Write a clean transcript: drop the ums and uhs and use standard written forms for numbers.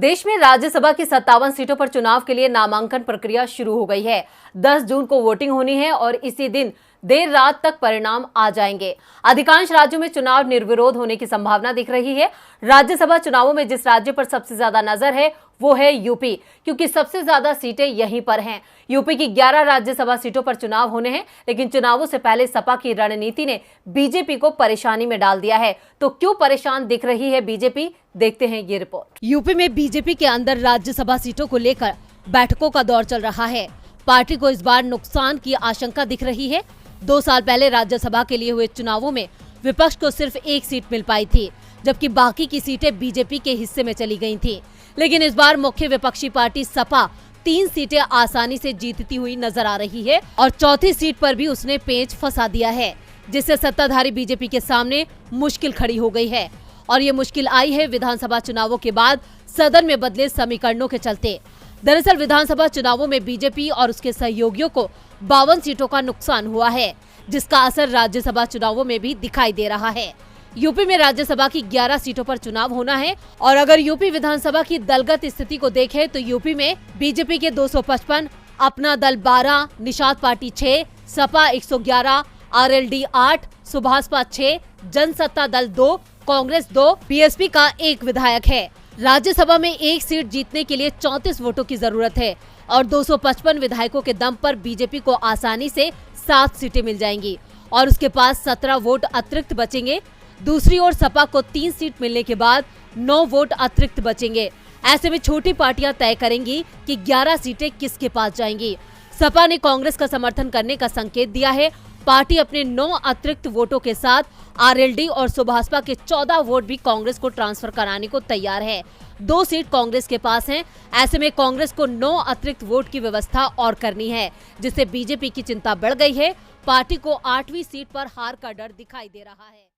देश में राज्यसभा की 57 सीटों पर चुनाव के लिए नामांकन प्रक्रिया शुरू हो गई है। 10 जून को वोटिंग होनी है और इसी दिन देर रात तक परिणाम आ जाएंगे। अधिकांश राज्यों में चुनाव निर्विरोध होने की संभावना दिख रही है। राज्यसभा चुनावों में जिस राज्य पर सबसे ज्यादा नजर है वो है यूपी, क्योंकि सबसे ज्यादा सीटें यहीं पर हैं। यूपी की 11 राज्यसभा सीटों पर चुनाव होने हैं, लेकिन चुनावों से पहले सपा की रणनीति ने बीजेपी को परेशानी में डाल दिया है। तो क्यों परेशान दिख रही है बीजेपी, देखते हैं ये रिपोर्ट। यूपी में बीजेपी के अंदर राज्यसभा सीटों को लेकर बैठकों का दौर चल रहा है। पार्टी को इस बार नुकसान की आशंका दिख रही है। 2 साल पहले राज्यसभा के लिए हुए चुनावों में विपक्ष को सिर्फ 1 सीट मिल पाई थी, जबकि बाकी की सीटें बीजेपी के हिस्से में चली गई थी। लेकिन इस बार मुख्य विपक्षी पार्टी सपा 3 सीटें आसानी से जीतती हुई नजर आ रही है और चौथी सीट पर भी उसने पेंच फंसा दिया है, जिससे सत्ताधारी बीजेपी के सामने मुश्किल खड़ी हो गई है। और ये मुश्किल आई है विधानसभा चुनावों के बाद सदन में बदले समीकरणों के चलते। दरअसल विधानसभा चुनावों में बीजेपी और उसके सहयोगियों को 52 सीटों का नुकसान हुआ है, जिसका असर राज्यसभा चुनावों में भी दिखाई दे रहा है। यूपी में राज्यसभा की 11 सीटों पर चुनाव होना है और अगर यूपी विधानसभा की दलगत स्थिति को देखें तो यूपी में बीजेपी के 255, अपना दल 12, निषाद पार्टी 6, सपा 111, आरएलडी 8, सुभाषपा 6, जनसत्ता दल 2, कांग्रेस 2, बीएसपी का 1 विधायक है। राज्यसभा में 1 सीट जीतने के लिए 34 वोटों की जरूरत है और 255 विधायकों के दम पर बीजेपी को आसानी से 7 सीटें मिल जाएंगी और उसके पास 17 वोट अतिरिक्त बचेंगे। दूसरी ओर सपा को 3 सीट मिलने के बाद 9 वोट अतिरिक्त बचेंगे। ऐसे में छोटी पार्टियां तय करेंगी कि 11 सीटें किसके पास जाएंगी। सपा ने कांग्रेस का समर्थन करने का संकेत दिया है। पार्टी अपने 9 अतिरिक्त वोटों के साथ आरएलडी और सुभाषपा के 14 वोट भी कांग्रेस को ट्रांसफर कराने को तैयार है। 2 सीट कांग्रेस के पास हैं। ऐसे में कांग्रेस को 9 अतिरिक्त वोट की व्यवस्था और करनी है, जिससे बीजेपी की चिंता बढ़ गई है। पार्टी को 8वीं सीट पर हार का डर दिखाई दे रहा है।